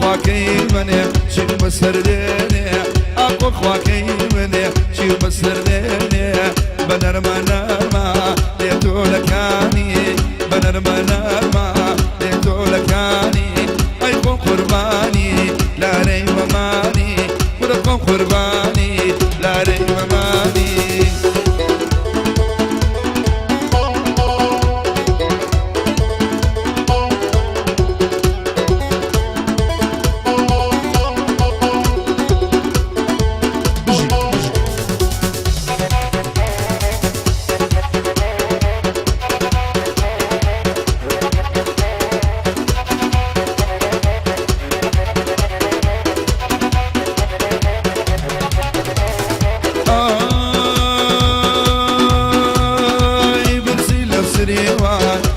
خواكي مني شي مسرديني أكو خواكي مني شي مسرديني بنرمى نرمى ليتو لكاني بنرمى نرمى ليتو لكاني أيكم قرباني لا ريب ماني ولكم قرباني لا ريب ماني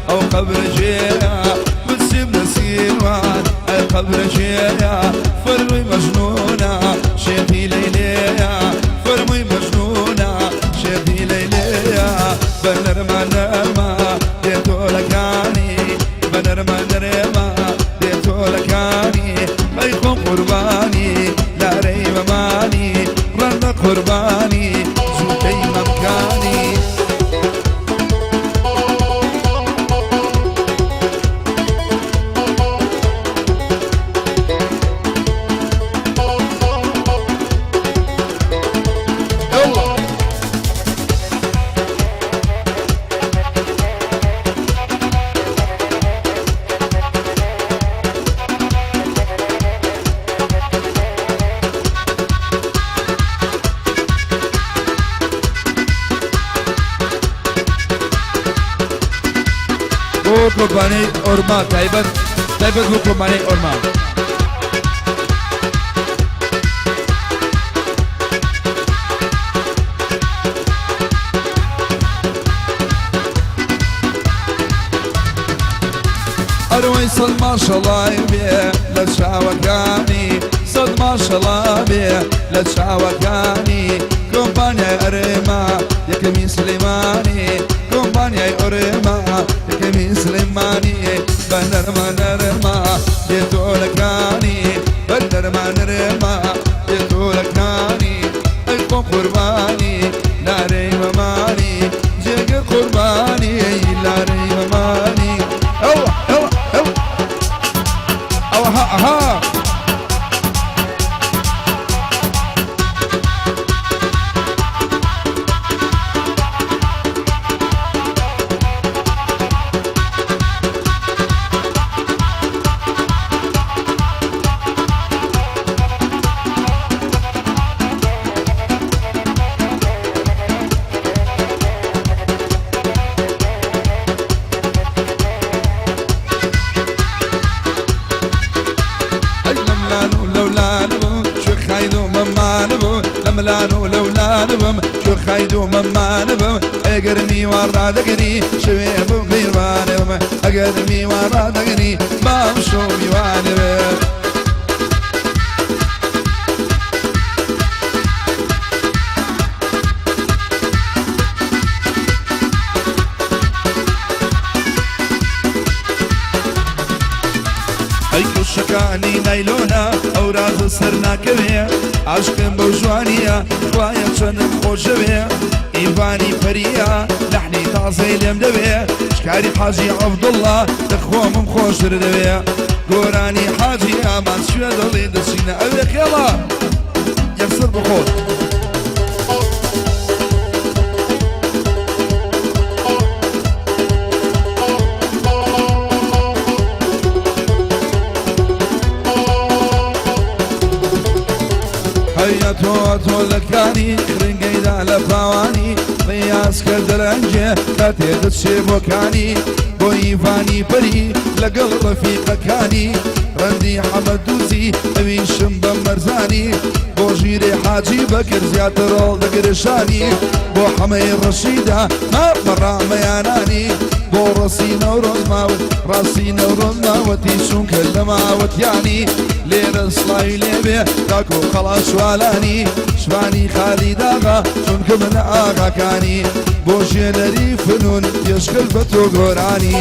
أو قبر جيا بتسيب نسيوان أي قبر جيا فرمي مجنونة شيخي ليليا فرمي مجنونة شيخي ليليا بنرمى نرمى ديتو لكاني بنرمى نرمى ديتو لكاني أيكم قرباني لا ريب ماني رن قرباني زوجي مكاني قرباني أورما تايبت قرباني أورما أروي صد ما شاء الله بيه لتشاوكاني صد ما شاء الله بيه لتشاوكاني كومبانيا أريما يكمي سليماني كومبانيا أريما يكمي سليماني بنرمى نرمى ديتو لكاني بنرمى نرمى ديتو لكاني أيكم قرباني لا ريب ماني جيك قرباني لا ريب ماني أو ها لملانو لولا نبم شو خايدو مما نبم اقرمي ورا دقني شبيب بيوانبم اقرمي ورا دقني ما مشو بيوانبم هيكو شكاني نايلونا اوراز سرنا كبير عشقم بوجوانيا خوايا چنم خوش بيه ايواني فريا لحني تازي لم دبيه شكاري حاجي عبد الله تخوامم خوش دبيه قوراني حاجي امان شوية دولي دسينا اويك يلا يكسر بخور هيا تو لكاني خرنقيدا لفاواني قياس كدرنجة كاتي تشيبو كاني بويفاني بري لقل رفيق كاني رندي حمد دوزي اوين شمبا مرزاني بو جيري حاجي بكر زياد رول دقرشاني بو حمي الرشيدة ما مرا مياناني بو راسينا ورزما راسينا ورزما وتيشون كلما وتياني لير صلاي ليبي تاكو خلاص شوالاني شواني خالي داغا شونك من آغا كاني بو جيلري فنون يشكل بتو قراني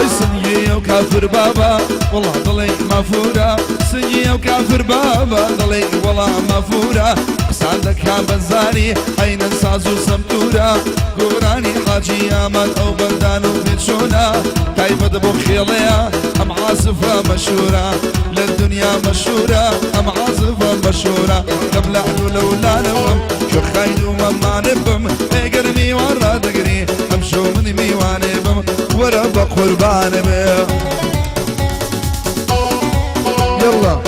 سنجي وكافر بابا والله ضلي مفورة سنجي وكافر بابا ضلي والله مفورة سعدك يا بزاري أين سازو سمتورة قراني حاجي أمل أو بلدان وبتشونا تايبة بخيلية أم عاصفة مشهورة للدنيا مشهورة أم عاصفة مشهورة قبل أحلو لولا نوم شو خايد وما نبم اقرمي ورا دقري أمشو من ميواني بم ورب قربان بم يلا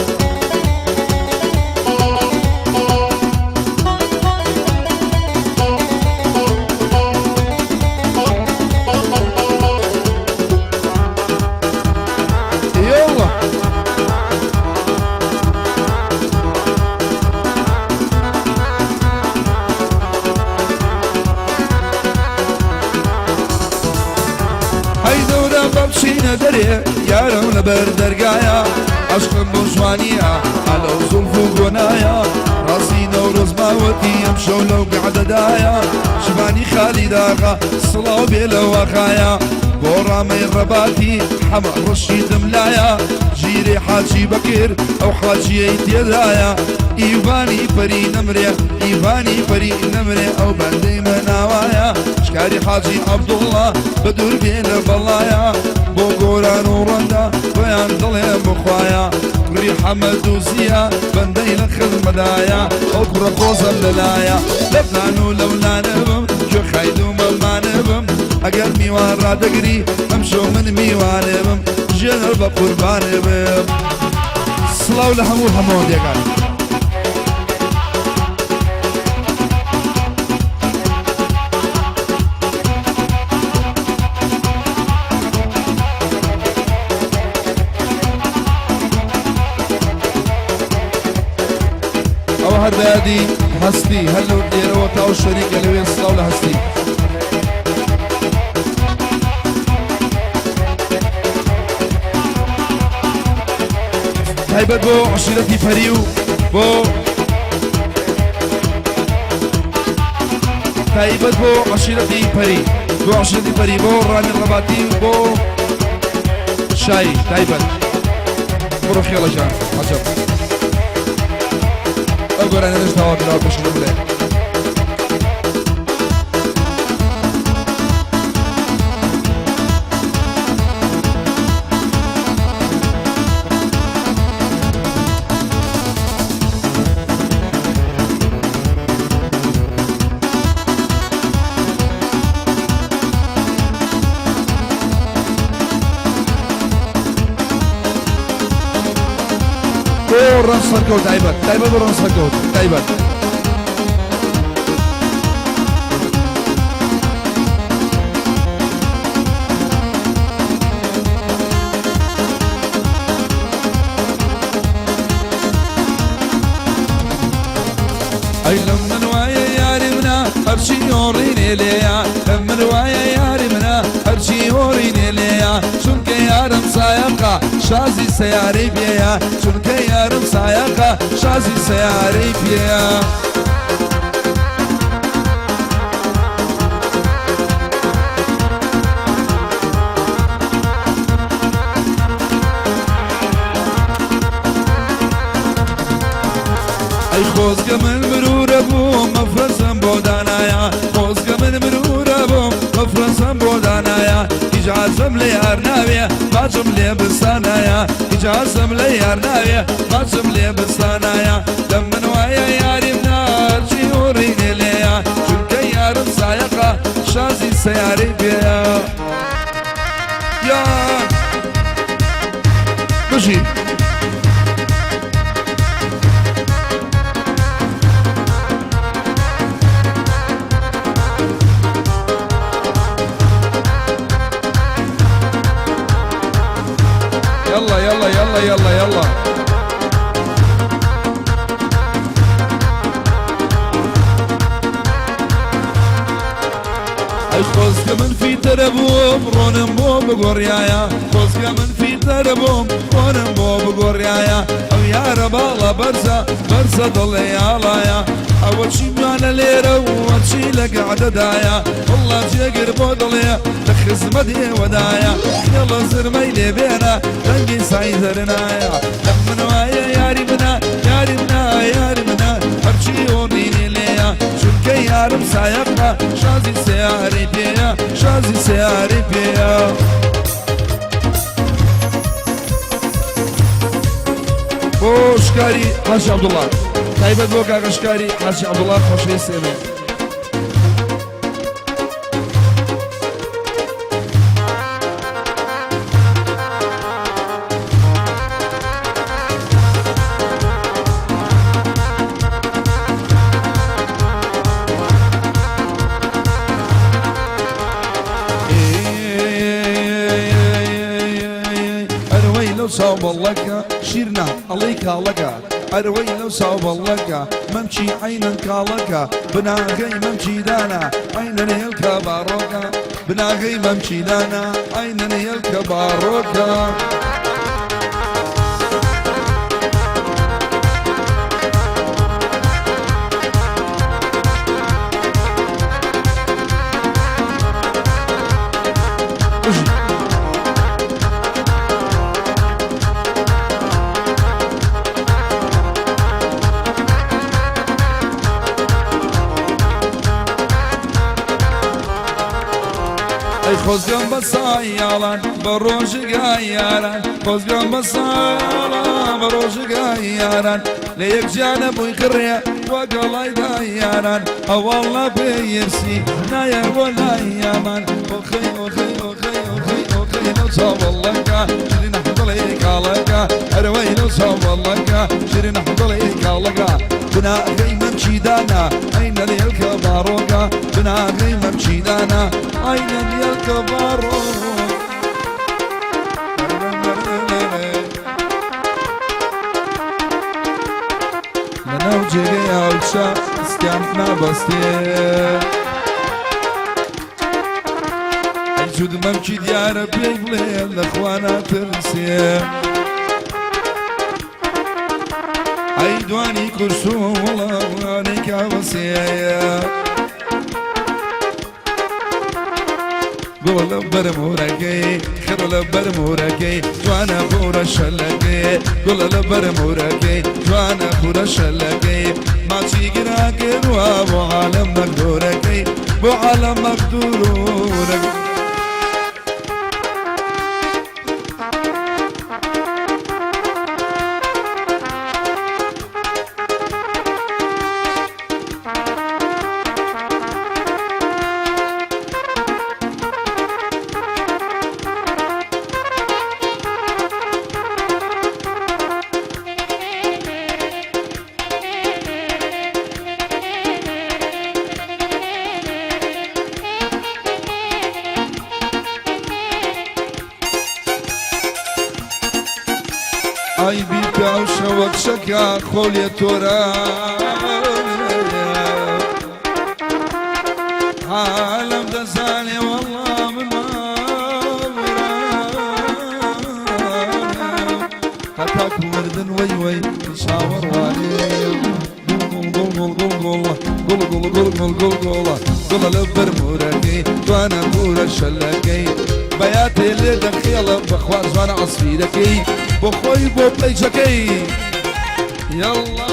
بمشينا دري يارم لبر درقايا عشق بوجوانيا على زلف وقنايا راسي نورز ماوتي يمشو لو قعدة دايا شباني خالي داغا صلاو بيلا وخايا بورامي الرباتي حما رشيد ملايا جيري حاجي بكر او حاجي يدايا ايواني بري نمري ايواني بري نمري او بندي مناوايا شكاري حاجي عبد الله بدور بين البلايا بوغوران ورندا ويان ضلي مخوايا ريحة مدوسية بندي لخذ مدايا اكرة قوسة ملايا لبنانو لولا نبم شو خايدو ما نبم اقل ميوان را دقري امشو من ميوان بم جنر بقربان بم صلاو لحمو حمود يا قال او هدادي هستي هلو ديرو تاو الشريك اللي يصلاو لهستي هيبت بو عشيرتي فريو بو هيبت بو عشيرتي فري بو عشيرتي فري بو رامي الرباطي بو شاي هيبت بروح يلا جان عجب اقول انا ليش هوا بلا بشرب له رنس الكود تايبت تايبت ورنس الكود تايبت اي لمن ويا يارمنا ارشي يوريني ليا لمن ويا يارمنا ارشي يوريني ليا شنك يارم سايقة شازي سياري بيا شنك يارم سايقة شازي سياري بيا اي خوزق من مرور ابو مفرسم بودانايا خوزق من مرور ابو مفرسم بودانايا اجازم لي ارناوية باجم لي بستانايا اجازم لي ارناوية باجم لي بستانايا لمن ويا ياري منار جيوريني ليا شنك يارم سايقة شازي سياري بيا يا مشي يلا يلا يلا يلا يلا خوزك من في تربوم رونم بو بقريايا خوزك من في تربوم رونم بو بقريايا او يا رب الله برزة برزة ضلي علايا اول شي معنا ليرة واول شي لك عددايا والله جيقر بو ضلي قسمتي ودايا يلا زرمي لي بينا رنقي سايزرنايا لمن وايا ياري منا ياري منا ياري منا هرشي ونيني ليا شنكي يارم سايقنا شازي سياري بيا شازي سياري بيا شكاري حاج عبد الله تايبت بوكا شكاري حاج عبد الله خوشي سيمي صوب اللقا شيرنا عليك لقا أروي لو صوب اللقا ممشي عينا كالقا بناغي ممشي دانا عينا يلكا باروكا بناغي ممشي دانا عينا يلكا باروكا خۆزگەم بە سایاڵان بە ڕۆژگای یاران خۆزگەم بە سایاڵان بە ڕۆژگای یاران لە یەک جانە بووی کڕێ وەگەڵایدا یاران ئەوەڵ لە پێیرسی نایە بۆ لای یامان ئۆخەی ئۆخەی ئۆخەی ئۆخەی ئۆخەی لەو چاوەڵەکە شیرین حەدڵی کاڵەکە ئەرەوەی لەو چاوەڵەکە شیرین حەدڵی کاڵەکە بناغي ممشي دانا أين ليلك باروكا بناغي ممشي دانا أين ليلك باروكا لنا وجيري أولشا استيامنا بستي الجود ممشي ديار بيبلي الأخوانا ترسي عيدواني كرسوم والله وانك عوسيا قول برموركي خير برموركي جوانا بورا شلكي قول برموركي جوانا بورا شلكي ما تيجراكي روا بو عالم مقدوركي بو عالم مقدورك أي بيبا وشوك شكا خولي تورا عالم دزاني والله من هتاك وردن وي وي شاور والي قول لبر موركي وانا مورا شلكي بياتي اللي دخيلة بخوار وانا عصفيركي بخوي بو بليجكي يلا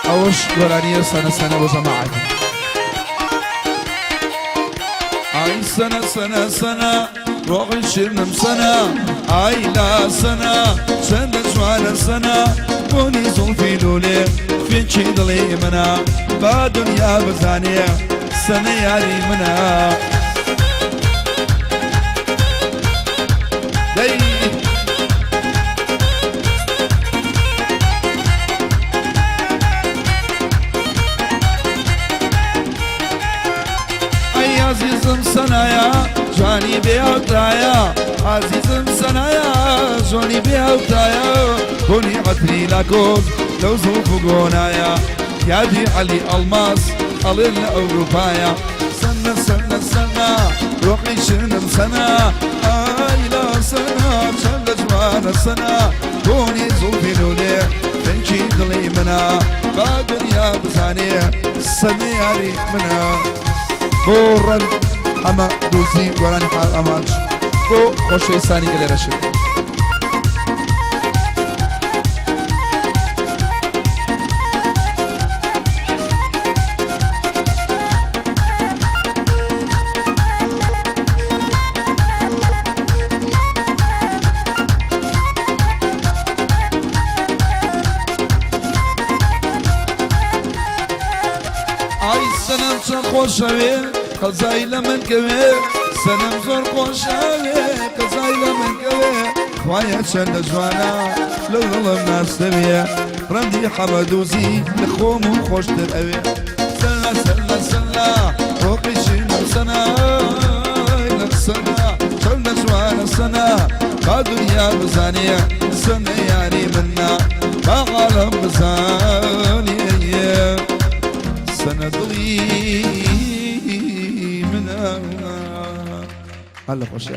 اوش ورانية سنة سنة وجماعة اي سنة سنة سنة روحي شرنم سنة اي لا سنة شند جوانا سنة بوني زلفي لولي فين شي ضلي منا با دنيا بزانية سنة ياري منا داي اي عزيزم سنايا جواني بيعطايا عزيزم سنايا جواني بيعطايا بوني عطري لاكوز لو زوفو قونايا يادي علي الماس قليل أوروبايا سنة سنة سنة روحي شنم سنة آي لا سنة شل جوانا سنة بوني زوفي لولي بچی دڵی منە با دنیا بزانێ سەنە یاری منە بۆ ڕەن ئەمە دووزی گۆرانی حاڵ ئەمانش بۆ خۆشەویستانی گەلێرەشن سنم چون خوشوی قضای لمن کوی سنم زور خوشوی قضای لمن کوی خوایە چەند جوانە لەو دڵم ناستەوێ ڕەندی حەمەدووزی لە خۆم و خۆشتر ئەوێ سەلا سەلا سەلا ڕۆقیشی سەنا سەنا چەندە جوانە سەنا با دنیا بزانێ سەنە یاری منە با عالەم بزانێ سنة ضلي منها هلا خوش